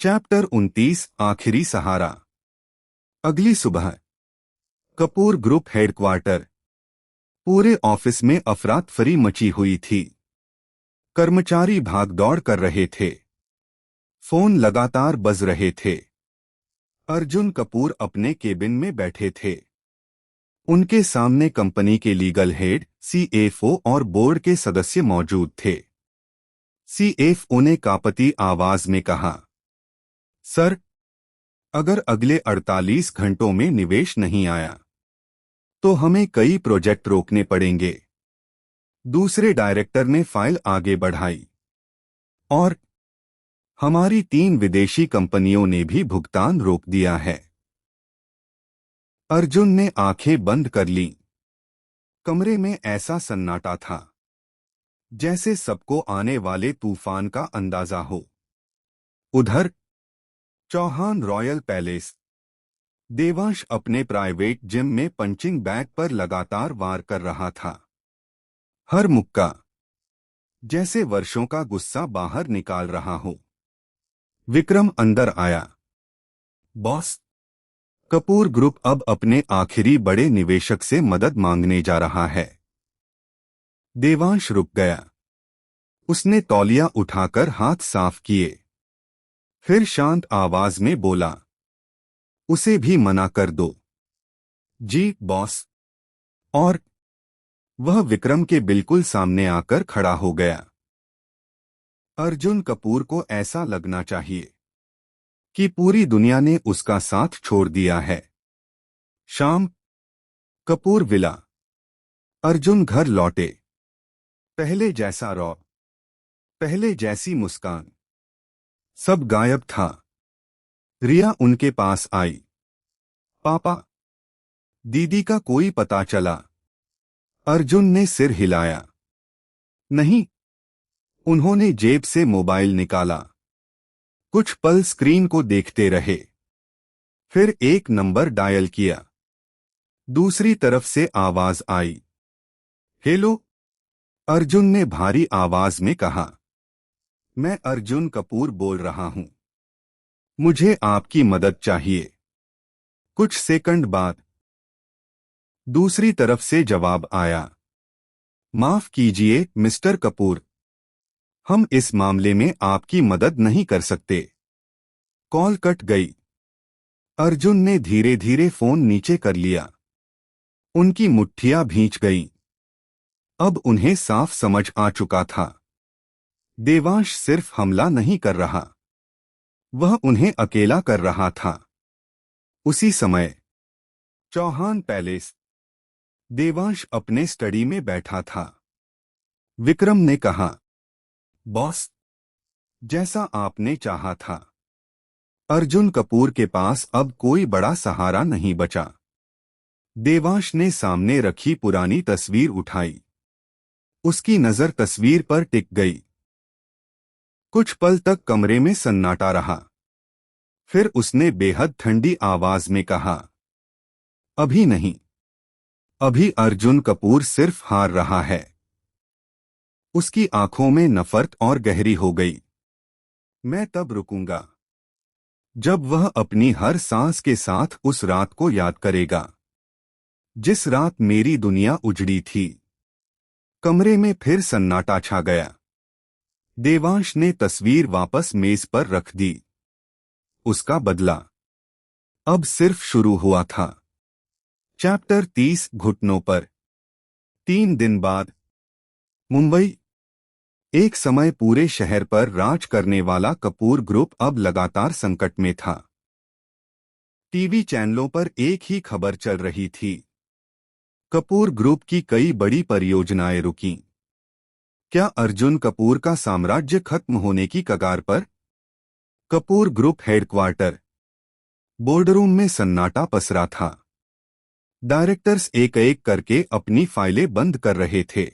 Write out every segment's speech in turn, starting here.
Chapter 29 आखिरी सहारा। अगली सुबह कपूर ग्रुप हेडक्वार्टर। पूरे ऑफिस में अफरा-तफरी मची हुई थी। कर्मचारी भागदौड़ कर रहे थे। फोन लगातार बज रहे थे। अर्जुन कपूर अपने केबिन में बैठे थे। उनके सामने कंपनी के लीगल हेड, सीएफओ और बोर्ड के सदस्य मौजूद थे। सीएफओ ने कांपती आवाज में कहा, सर, अगर अगले 48 घंटों में निवेश नहीं आया तो हमें कई प्रोजेक्ट रोकने पड़ेंगे। दूसरे डायरेक्टर ने फाइल आगे बढ़ाई। और हमारी 3 विदेशी कंपनियों ने भी भुगतान रोक दिया है। अर्जुन ने आंखें बंद कर लीं। कमरे में ऐसा सन्नाटा था जैसे सबको आने वाले तूफान का अंदाजा हो। उधर चौहान रॉयल पैलेस। देवांश अपने प्राइवेट जिम में पंचिंग बैग पर लगातार वार कर रहा था। हर मुक्का जैसे वर्षों का गुस्सा बाहर निकाल रहा हो। विक्रम अंदर आया। बॉस, कपूर ग्रुप अब अपने आखिरी बड़े निवेशक से मदद मांगने जा रहा है। देवांश रुक गया। उसने तौलिया उठाकर हाथ साफ किए। फिर शांत आवाज में बोला, उसे भी मना कर दो। जी बॉस। और वह विक्रम के बिल्कुल सामने आकर खड़ा हो गया। अर्जुन कपूर को ऐसा लगना चाहिए कि पूरी दुनिया ने उसका साथ छोड़ दिया है। शाम, कपूर विला। अर्जुन घर लौटे। पहले जैसा रौब, पहले जैसी मुस्कान, सब गायब था। रिया उनके पास आई। पापा, दीदी का कोई पता चला? अर्जुन ने सिर हिलाया। नहीं। उन्होंने जेब से मोबाइल निकाला। कुछ पल स्क्रीन को देखते रहे। फिर एक नंबर डायल किया। दूसरी तरफ से आवाज आई। हेलो। अर्जुन ने भारी आवाज में कहा, मैं अर्जुन कपूर बोल रहा हूं। मुझे आपकी मदद चाहिए। कुछ सेकंड बाद दूसरी तरफ से जवाब आया। माफ कीजिए मिस्टर कपूर, हम इस मामले में आपकी मदद नहीं कर सकते। कॉल कट गई। अर्जुन ने धीरे धीरे फोन नीचे कर लिया। उनकी मुट्ठियां भींच गईं। अब उन्हें साफ समझ आ चुका था, देवांश सिर्फ हमला नहीं कर रहा, वह उन्हें अकेला कर रहा था। उसी समय चौहान पैलेस। देवांश अपने स्टडी में बैठा था। विक्रम ने कहा, बॉस, जैसा आपने चाहा था, अर्जुन कपूर के पास अब कोई बड़ा सहारा नहीं बचा। देवांश ने सामने रखी पुरानी तस्वीर उठाई। उसकी नजर तस्वीर पर टिक गई। कुछ पल तक कमरे में सन्नाटा रहा। फिर उसने बेहद ठंडी आवाज में कहा, अभी नहीं। अभी अर्जुन कपूर सिर्फ हार रहा है। उसकी आंखों में नफरत और गहरी हो गई। मैं तब रुकूंगा जब वह अपनी हर सांस के साथ उस रात को याद करेगा, जिस रात मेरी दुनिया उजड़ी थी। कमरे में फिर सन्नाटा छा गया। देवांश ने तस्वीर वापस मेज पर रख दी। उसका बदला अब सिर्फ शुरू हुआ था। चैप्टर 30 घुटनों पर। 3 दिन बाद मुंबई। एक समय पूरे शहर पर राज करने वाला कपूर ग्रुप अब लगातार संकट में था। टीवी चैनलों पर एक ही खबर चल रही थी, कपूर ग्रुप की कई बड़ी परियोजनाएं रुकीं। क्या अर्जुन कपूर का साम्राज्य खत्म होने की कगार पर? Kapoor group headquarter. बोर्डरूम में सन्नाटा पसरा था। डायरेक्टर्स एक एक करके अपनी फाइलें बंद कर रहे थे।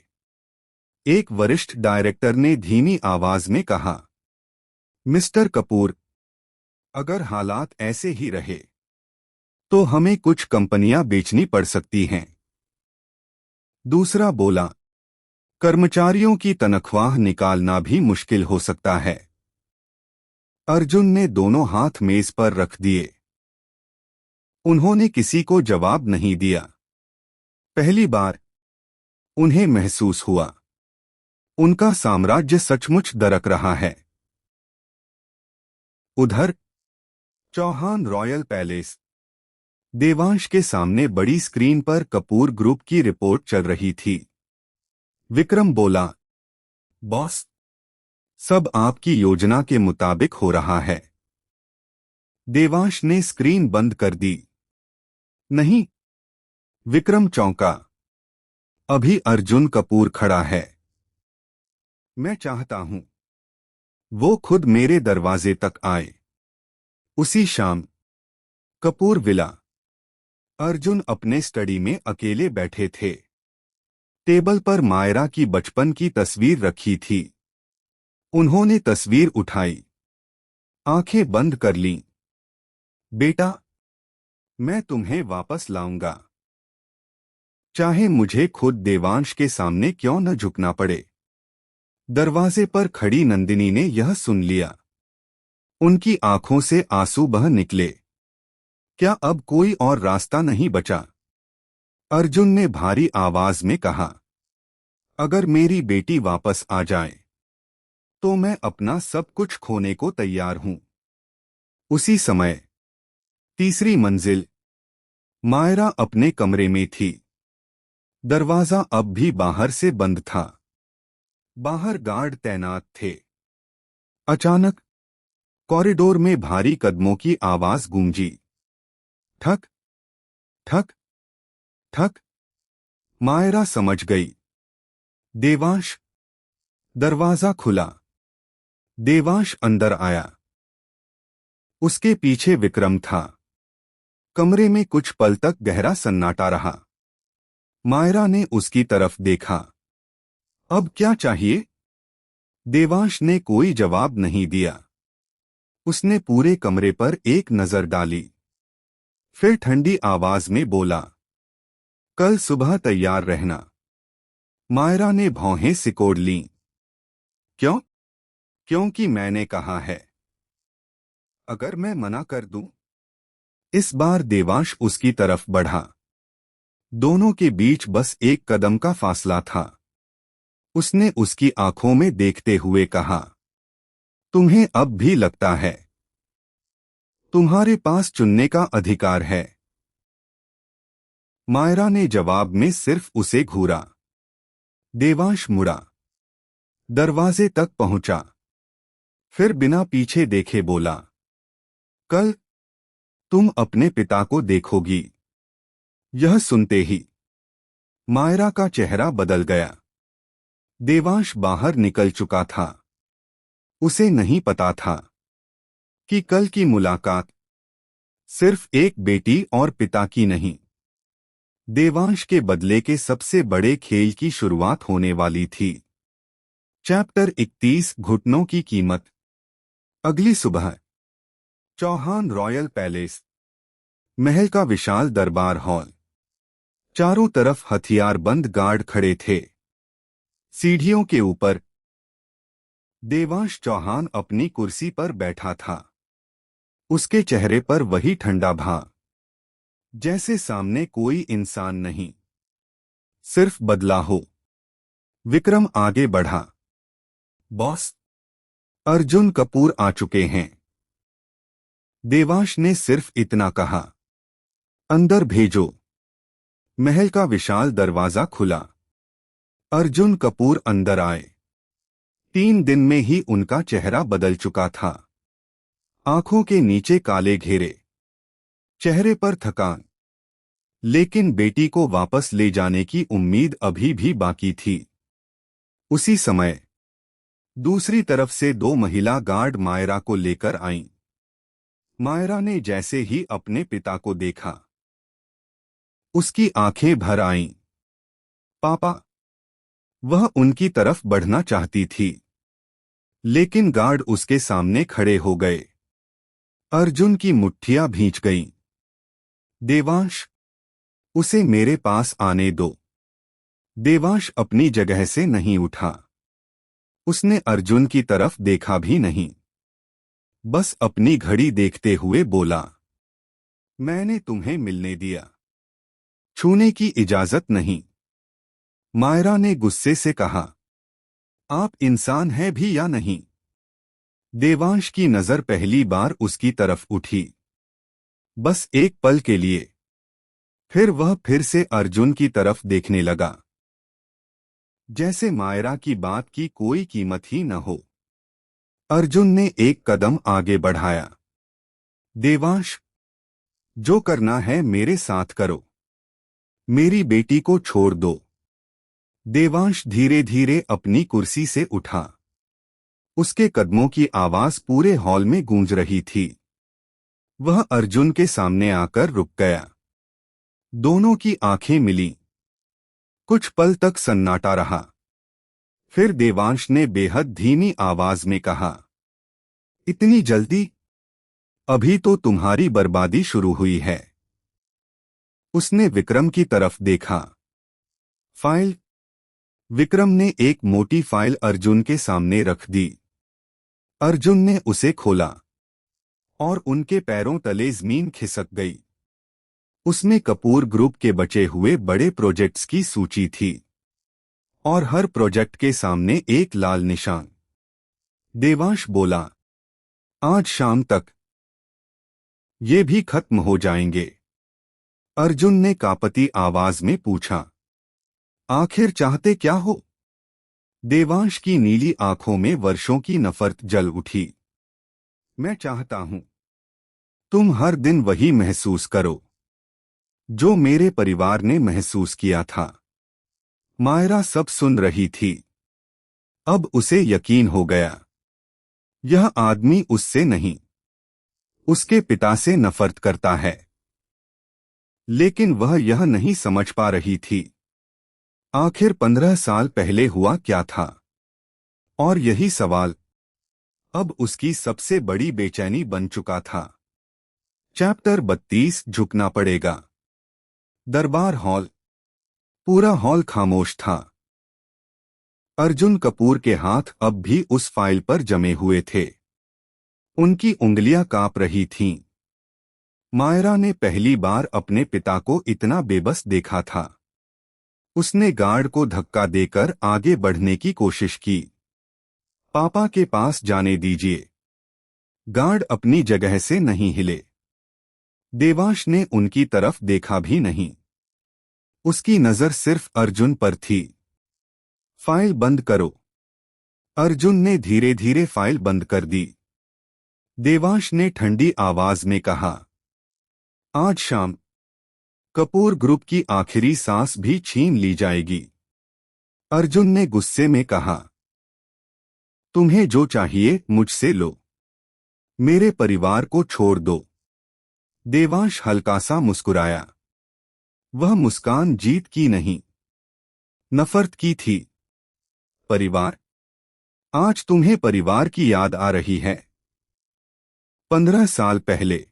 एक वरिष्ठ डायरेक्टर ने धीमी आवाज में कहा, मिस्टर कपूर, अगर हालात ऐसे ही रहे तो हमें कुछ कंपनियां बेचनी पड़ सकती हैं। दूसरा बोला, कर्मचारियों की तनख्वाह निकालना भी मुश्किल हो सकता है। अर्जुन ने दोनों हाथ मेज पर रख दिए। उन्होंने किसी को जवाब नहीं दिया। पहली बार उन्हें महसूस हुआ, उनका साम्राज्य सचमुच दरक रहा है। उधर चौहान रॉयल पैलेस। देवांश के सामने बड़ी स्क्रीन पर कपूर ग्रुप की रिपोर्ट चल रही थी। विक्रम बोला, बॉस, सब आपकी योजना के मुताबिक हो रहा है। देवांश ने स्क्रीन बंद कर दी। नहीं। विक्रम चौंका। अभी अर्जुन कपूर खड़ा है। मैं चाहता हूं वो खुद मेरे दरवाजे तक आए। उसी शाम कपूर विला। अर्जुन अपने स्टडी में अकेले बैठे थे। टेबल पर मायरा की बचपन की तस्वीर रखी थी। उन्होंने तस्वीर उठाई, आंखें बंद कर लीं। बेटा, मैं तुम्हें वापस लाऊंगा, चाहे मुझे खुद देवांश के सामने क्यों न झुकना पड़े। दरवाजे पर खड़ी नंदिनी ने यह सुन लिया। उनकी आंखों से आंसू बह निकले। क्या अब कोई और रास्ता नहीं बचा? अर्जुन ने भारी आवाज में कहा, अगर मेरी बेटी वापस आ जाए तो मैं अपना सब कुछ खोने को तैयार हूं। उसी समय तीसरी मंजिल। मायरा अपने कमरे में थी। दरवाजा अब भी बाहर से बंद था। बाहर गार्ड तैनात थे। अचानक कॉरिडोर में भारी कदमों की आवाज गूंजी। ठक ठक ठक। मायरा समझ गई। देवांश। दरवाजा खुला। देवांश अंदर आया। उसके पीछे विक्रम था। कमरे में कुछ पल तक गहरा सन्नाटा रहा। मायरा ने उसकी तरफ देखा। अब क्या चाहिए? देवांश ने कोई जवाब नहीं दिया। उसने पूरे कमरे पर एक नजर डाली। फिर ठंडी आवाज में बोला, कल सुबह तैयार रहना। मायरा ने भौहें सिकोड़ लीं। क्यों? क्योंकि मैंने कहा है। अगर मैं मना कर दूं? इस बार देवांश उसकी तरफ बढ़ा। दोनों के बीच बस एक कदम का फासला था। उसने उसकी आंखों में देखते हुए कहा, तुम्हें अब भी लगता है तुम्हारे पास चुनने का अधिकार है? मायरा ने जवाब में सिर्फ उसे घूरा। देवांश मुड़ा, दरवाजे तक पहुंचा, फिर बिना पीछे देखे बोला, कल तुम अपने पिता को देखोगी। यह सुनते ही मायरा का चेहरा बदल गया। देवांश बाहर निकल चुका था। उसे नहीं पता था कि कल की मुलाकात सिर्फ एक बेटी और पिता की नहीं, देवांश के बदले के सबसे बड़े खेल की शुरुआत होने वाली थी। चैप्टर 31 घुटनों की कीमत। अगली सुबह चौहान रॉयल पैलेस। महल का विशाल दरबार हॉल। चारों तरफ हथियारबंद गार्ड खड़े थे। सीढ़ियों के ऊपर देवांश चौहान अपनी कुर्सी पर बैठा था। उसके चेहरे पर वही ठंडा भाव, जैसे सामने कोई इंसान नहीं, सिर्फ बदला हो। विक्रम आगे बढ़ा। बॉस, अर्जुन कपूर आ चुके हैं। देवांश ने सिर्फ इतना कहा, अंदर भेजो। महल का विशाल दरवाजा खुला। अर्जुन कपूर अंदर आए। 3 दिन में ही उनका चेहरा बदल चुका था। आंखों के नीचे काले घेरे, चेहरे पर थकान, लेकिन बेटी को वापस ले जाने की उम्मीद अभी भी बाकी थी। उसी समय दूसरी तरफ से 2 महिला गार्ड मायरा को लेकर आईं। मायरा ने जैसे ही अपने पिता को देखा, उसकी आंखें भर आईं। पापा। वह उनकी तरफ बढ़ना चाहती थी, लेकिन गार्ड उसके सामने खड़े हो गए। अर्जुन की मुट्ठियां भींच गईं। देवांश, उसे मेरे पास आने दो। देवांश अपनी जगह से नहीं उठा। उसने अर्जुन की तरफ देखा भी नहीं। बस अपनी घड़ी देखते हुए बोला, मैंने तुम्हें मिलने दिया, छूने की इजाजत नहीं। मायरा ने गुस्से से कहा, आप इंसान हैं भी या नहीं? देवांश की नजर पहली बार उसकी तरफ उठी, बस एक पल के लिए। फिर वह फिर से अर्जुन की तरफ देखने लगा, जैसे मायरा की बात की कोई कीमत ही न हो। अर्जुन ने एक कदम आगे बढ़ाया, देवांश, जो करना है मेरे साथ करो, मेरी बेटी को छोड़ दो। देवांश धीरे धीरे अपनी कुर्सी से उठा। उसके कदमों की आवाज पूरे हॉल में गूंज रही थी। वह अर्जुन के सामने आकर रुक गया। दोनों की आंखें मिलीं। कुछ पल तक सन्नाटा रहा। फिर देवांश ने बेहद धीमी आवाज में कहा, इतनी जल्दी? अभी तो तुम्हारी बर्बादी शुरू हुई है। उसने विक्रम की तरफ देखा। फाइल। विक्रम ने एक मोटी फाइल अर्जुन के सामने रख दी। अर्जुन ने उसे खोला और उनके पैरों तले जमीन खिसक गई। उसमें कपूर ग्रुप के बचे हुए बड़े प्रोजेक्ट्स की सूची थी और हर प्रोजेक्ट के सामने एक लाल निशान। देवांश बोला, आज शाम तक ये भी खत्म हो जाएंगे। अर्जुन ने कांपती आवाज में पूछा, आखिर चाहते क्या हो? देवांश की नीली आंखों में वर्षों की नफरत जल उठी। मैं चाहता हूं तुम हर दिन वही महसूस करो जो मेरे परिवार ने महसूस किया था। मायरा सब सुन रही थी। अब उसे यकीन हो गया, यह आदमी उससे नहीं, उसके पिता से नफरत करता है। लेकिन वह यह नहीं समझ पा रही थी, आखिर 15 साल पहले हुआ क्या था। और यही सवाल अब उसकी सबसे बड़ी बेचैनी बन चुका था। चैप्टर 32, झुकना पड़ेगा। दरबार हॉल। पूरा हॉल खामोश था। अर्जुन कपूर के हाथ अब भी उस फाइल पर जमे हुए थे। उनकी उंगलियां कांप रही थीं। मायरा ने पहली बार अपने पिता को इतना बेबस देखा था। उसने गार्ड को धक्का देकर आगे बढ़ने की कोशिश की। पापा के पास जाने दीजिए। गार्ड अपनी जगह से नहीं हिले। देवांश ने उनकी तरफ देखा भी नहीं। उसकी नजर सिर्फ अर्जुन पर थी। फाइल बंद करो। अर्जुन ने धीरे धीरे फाइल बंद कर दी। देवांश ने ठंडी आवाज में कहा, आज शाम कपूर ग्रुप की आखिरी सांस भी छीन ली जाएगी। अर्जुन ने गुस्से में कहा, तुम्हें जो चाहिए मुझसे लो, मेरे परिवार को छोड़ दो। देवांश हल्का सा मुस्कुराया। वह मुस्कान जीत की नहीं, नफरत की थी। परिवार? आज तुम्हें परिवार की याद आ रही है? 15 साल पहले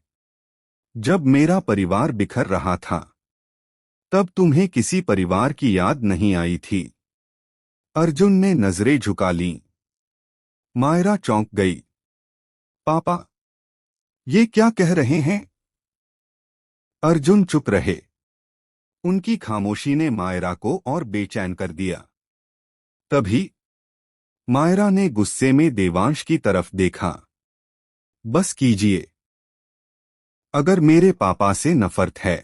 जब मेरा परिवार बिखर रहा था, तब तुम्हें किसी परिवार की याद नहीं आई थी। अर्जुन ने नजरें झुका लीं। मायरा चौंक गई। पापा, ये क्या कह रहे हैं? अर्जुन चुप रहे। उनकी खामोशी ने मायरा को और बेचैन कर दिया। तभी मायरा ने गुस्से में देवांश की तरफ देखा। बस कीजिए। अगर मेरे पापा से नफरत है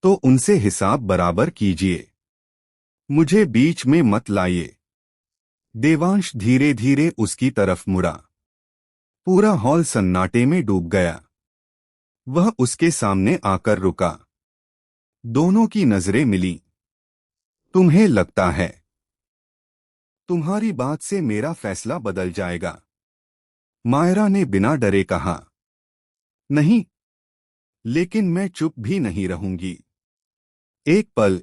तो उनसे हिसाब बराबर कीजिए। मुझे बीच में मत लाइए। देवांश धीरे धीरे उसकी तरफ मुड़ा। पूरा हॉल सन्नाटे में डूब गया। वह उसके सामने आकर रुका। दोनों की नजरें मिलीं। तुम्हें लगता है तुम्हारी बात से मेरा फैसला बदल जाएगा? मायरा ने बिना डरे कहा। नहीं, लेकिन मैं चुप भी नहीं रहूंगी। एक पल,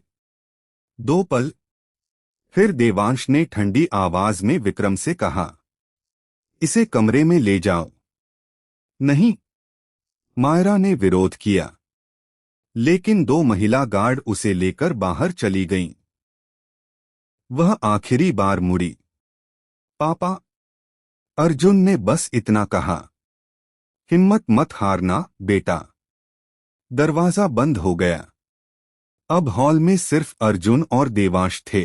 2 पल। फिर देवांश ने ठंडी आवाज में विक्रम से कहा, इसे कमरे में ले जाओ। नहीं। मायरा ने विरोध किया, लेकिन 2 महिला गार्ड उसे लेकर बाहर चली गईं। वह आखिरी बार मुड़ी। पापा। अर्जुन ने बस इतना कहा, हिम्मत मत हारना बेटा। दरवाजा बंद हो गया। अब हॉल में सिर्फ अर्जुन और देवांश थे।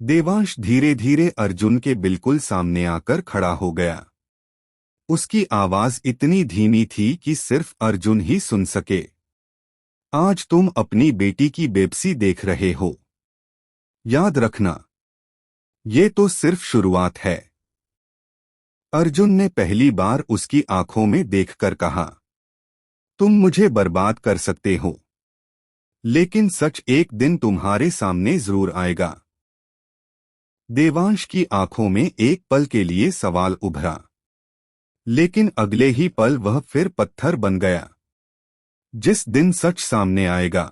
देवांश धीरे धीरे अर्जुन के बिल्कुल सामने आकर खड़ा हो गया। उसकी आवाज इतनी धीमी थी कि सिर्फ अर्जुन ही सुन सके। आज तुम अपनी बेटी की बेबसी देख रहे हो। याद रखना, ये तो सिर्फ शुरुआत है। अर्जुन ने पहली बार उसकी आंखों में देखकर कहा, तुम मुझे बर्बाद कर सकते हो, लेकिन सच एक दिन तुम्हारे सामने जरूर आएगा। देवांश की आंखों में एक पल के लिए सवाल उभरा, लेकिन अगले ही पल वह फिर पत्थर बन गया। जिस दिन सच सामने आएगा,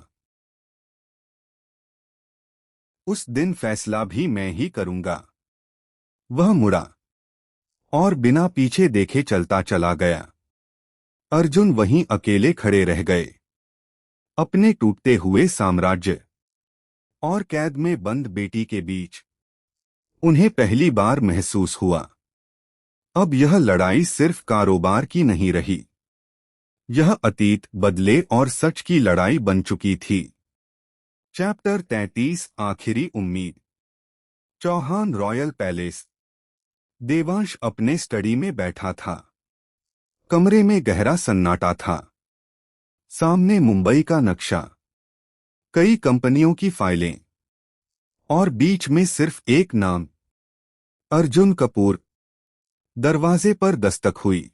उस दिन फैसला भी मैं ही करूंगा। वह मुड़ा और बिना पीछे देखे चलता चला गया। अर्जुन वहीं अकेले खड़े रह गए, अपने टूटते हुए साम्राज्य और कैद में बंद बेटी के बीच। उन्हें पहली बार महसूस हुआ, अब यह लड़ाई सिर्फ कारोबार की नहीं रही, यह अतीत, बदले और सच की लड़ाई बन चुकी थी। चैप्टर 33, आखिरी उम्मीद। Chauhan royal palace. देवांश अपने स्टडी में बैठा था। कमरे में गहरा सन्नाटा था। सामने मुंबई का नक्शा, कई कंपनियों की फाइलें और बीच में सिर्फ एक नाम, अर्जुन कपूर। दरवाजे पर दस्तक हुई।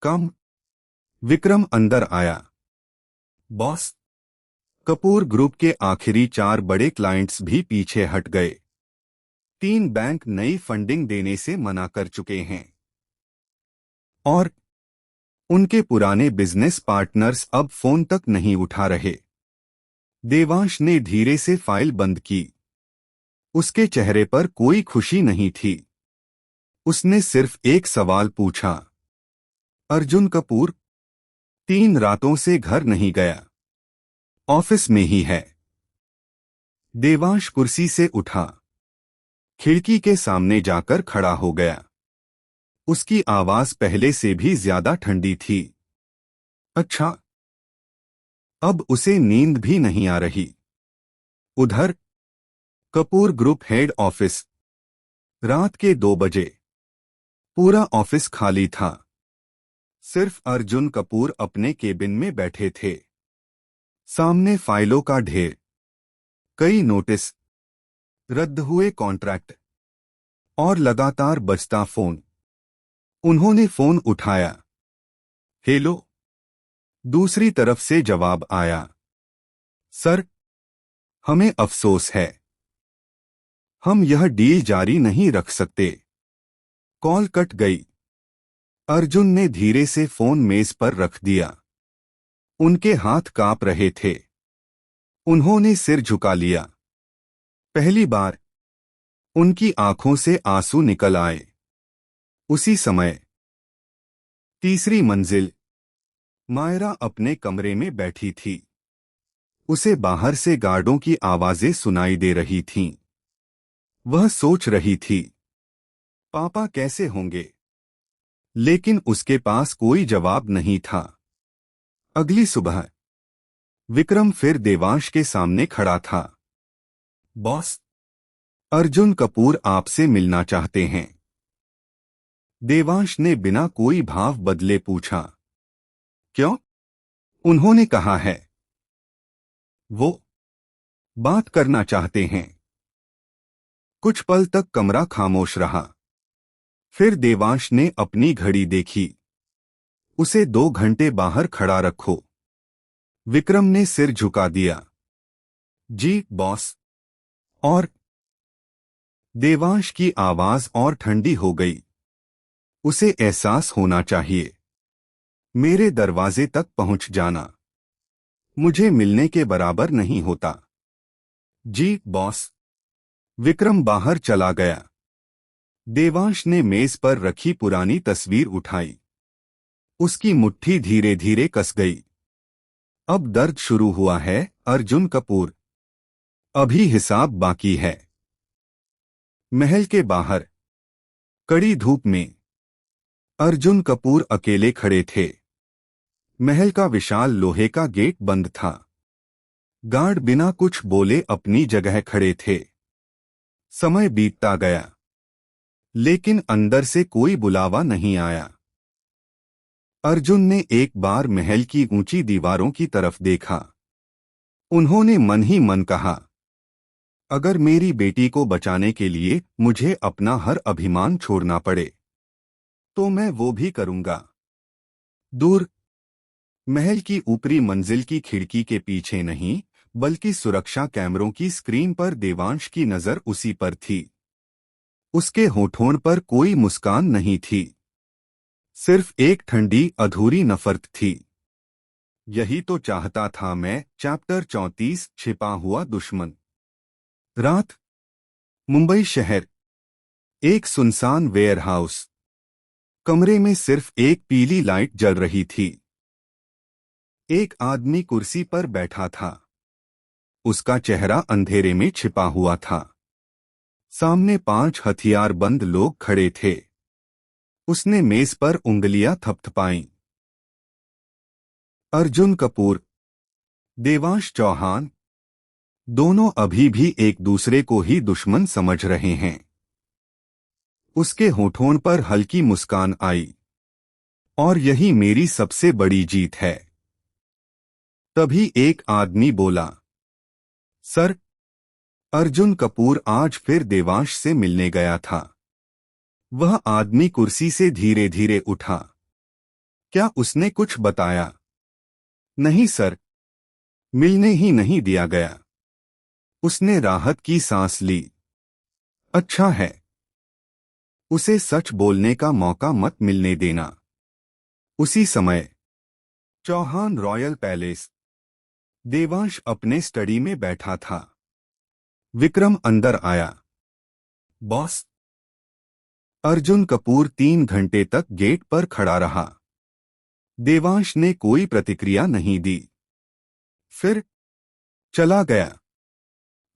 कम। विक्रम अंदर आया। बॉस। कपूर ग्रुप के आखिरी 4 बड़े क्लाइंट्स भी पीछे हट गए। 3 बैंक नई फंडिंग देने से मना कर चुके हैं और उनके पुराने बिजनेस पार्टनर्स अब फोन तक नहीं उठा रहे। देवांश ने धीरे से फाइल बंद की। उसके चेहरे पर कोई खुशी नहीं थी। उसने सिर्फ एक सवाल पूछा, अर्जुन कपूर 3 रातों से घर नहीं गया, ऑफिस में ही है। देवांश कुर्सी से उठा, खिड़की के सामने जाकर खड़ा हो गया। उसकी आवाज पहले से भी ज्यादा ठंडी थी। अच्छा। अब उसे नींद भी नहीं आ रही। उधर कपूर ग्रुप हेड ऑफिस। रात के 2 बजे। पूरा ऑफिस खाली था। सिर्फ अर्जुन कपूर अपने केबिन में बैठे थे। सामने फाइलों का ढेर, कई नोटिस, रद्द हुए कॉन्ट्रैक्ट और लगातार बजता फोन। उन्होंने फोन उठाया। हेलो। दूसरी तरफ से जवाब आया, सर, हमें अफसोस है, हम यह डील जारी नहीं रख सकते। कॉल कट गई। अर्जुन ने धीरे से फोन मेज पर रख दिया। उनके हाथ कांप रहे थे। उन्होंने सिर झुका लिया। पहली बार उनकी आंखों से आंसू निकल आए। उसी समय तीसरी मंजिल। मायरा अपने कमरे में बैठी थी। उसे बाहर से गार्डों की आवाजें सुनाई दे रही थीं। वह सोच रही थी, पापा कैसे होंगे, लेकिन उसके पास कोई जवाब नहीं था। अगली सुबह विक्रम फिर देवांश के सामने खड़ा था। बॉस, अर्जुन कपूर आपसे मिलना चाहते हैं। देवांश ने बिना कोई भाव बदले पूछा, क्यों? उन्होंने कहा है, वो बात करना चाहते हैं। कुछ पल तक कमरा खामोश रहा। फिर देवांश ने अपनी घड़ी देखी। उसे 2 घंटे बाहर खड़ा रखो। विक्रम ने सिर झुका दिया। जी बॉस। और देवांश की आवाज और ठंडी हो गई। उसे एहसास होना चाहिए, मेरे दरवाजे तक पहुंच जाना मुझे मिलने के बराबर नहीं होता। जी बॉस। विक्रम बाहर चला गया। देवांश ने मेज पर रखी पुरानी तस्वीर उठाई। उसकी मुट्ठी धीरे धीरे कस गई। अब दर्द शुरू हुआ है, अर्जुन कपूर। अभी हिसाब बाकी है। महल के बाहर कड़ी धूप में अर्जुन कपूर अकेले खड़े थे। महल का विशाल लोहे का गेट बंद था। गार्ड बिना कुछ बोले अपनी जगह खड़े थे। समय बीतता गया, लेकिन अंदर से कोई बुलावा नहीं आया। अर्जुन ने एक बार महल की ऊंची दीवारों की तरफ देखा। उन्होंने मन ही मन कहा, अगर मेरी बेटी को बचाने के लिए मुझे अपना हर अभिमान छोड़ना पड़े तो मैं वो भी करूंगा। दूर महल की ऊपरी मंजिल की खिड़की के पीछे नहीं, बल्कि सुरक्षा कैमरों की स्क्रीन पर देवांश की नजर उसी पर थी। उसके होठों पर कोई मुस्कान नहीं थी, सिर्फ एक ठंडी अधूरी नफरत थी। यही तो चाहता था मैं। चैप्टर 34 छिपा हुआ दुश्मन। रात, मुंबई शहर। एक सुनसान वेयरहाउस। कमरे में सिर्फ एक पीली लाइट जल रही थी। एक आदमी कुर्सी पर बैठा था। उसका चेहरा अंधेरे में छिपा हुआ था। सामने 5 हथियारबंद लोग खड़े थे। उसने मेज पर उंगलियां थपथपाईं। अर्जुन कपूर, देवांश चौहान, दोनों अभी भी एक दूसरे को ही दुश्मन समझ रहे हैं। उसके होठों पर हल्की मुस्कान आई। और यही मेरी सबसे बड़ी जीत है। तभी एक आदमी बोला, सर, अर्जुन कपूर आज फिर देवांश से मिलने गया था। वह आदमी कुर्सी से धीरे धीरे उठा। क्या उसने कुछ बताया? नहीं सर, मिलने ही नहीं दिया गया। उसने राहत की सांस ली। अच्छा है, उसे सच बोलने का मौका मत मिलने देना। उसी समय चौहान रॉयल पैलेस। देवांश अपने स्टडी में बैठा था। विक्रम अंदर आया। बॉस। अर्जुन कपूर 3 घंटे तक गेट पर खड़ा रहा। देवांश ने कोई प्रतिक्रिया नहीं दी। फिर चला गया।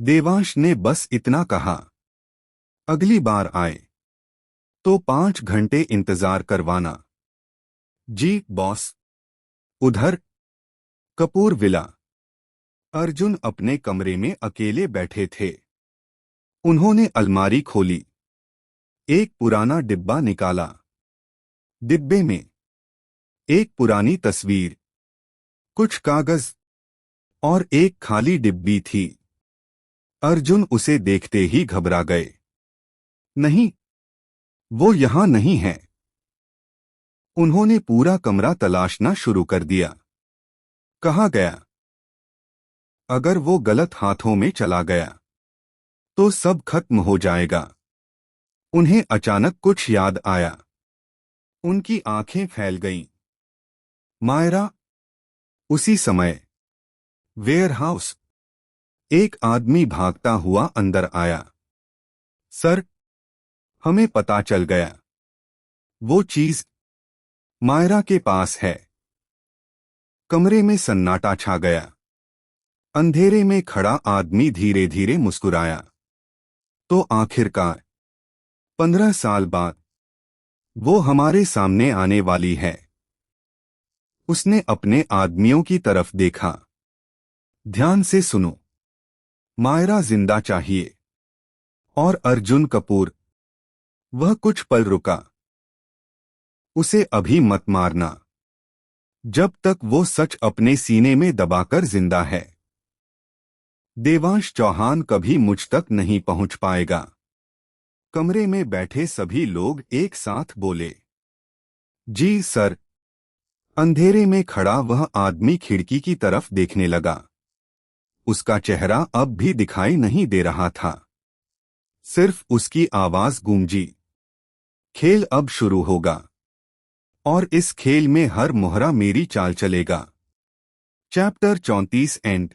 देवांश ने बस इतना कहा, अगली बार आए तो 5 घंटे इंतजार करवाना। जी बॉस। उधर कपूर विला। अर्जुन अपने कमरे में अकेले बैठे थे। उन्होंने अलमारी खोली। एक पुराना डिब्बा निकाला। डिब्बे में एक पुरानी तस्वीर, कुछ कागज और एक खाली डिब्बी थी। अर्जुन उसे देखते ही घबरा गए। नहीं, वो यहां नहीं है। उन्होंने पूरा कमरा तलाशना शुरू कर दिया। कहाँ गया? अगर वो गलत हाथों में चला गया तो सब खत्म हो जाएगा। उन्हें अचानक कुछ याद आया। उनकी आंखें फैल गईं। मायरा। उसी समय वेयरहाउस। एक आदमी भागता हुआ अंदर आया। सर, हमें पता चल गया। वो चीज मायरा के पास है। कमरे में सन्नाटा छा गया। अंधेरे में खड़ा आदमी धीरे धीरे मुस्कुराया। तो आखिरकार 15 साल बाद वो हमारे सामने आने वाली है। उसने अपने आदमियों की तरफ देखा। ध्यान से सुनो, मायरा जिंदा चाहिए। और अर्जुन कपूर। वह कुछ पल रुका। उसे अभी मत मारना, जब तक वो सच अपने सीने में दबाकर जिंदा है। देवांश चौहान कभी मुझ तक नहीं पहुंच पाएगा। कमरे में बैठे सभी लोग एक साथ बोले, जी सर। अंधेरे में खड़ा वह आदमी खिड़की की तरफ देखने लगा। उसका चेहरा अब भी दिखाई नहीं दे रहा था। सिर्फ उसकी आवाज गूंजी। खेल अब शुरू होगा और इस खेल में हर मोहरा मेरी चाल चलेगा। Chapter 34 and.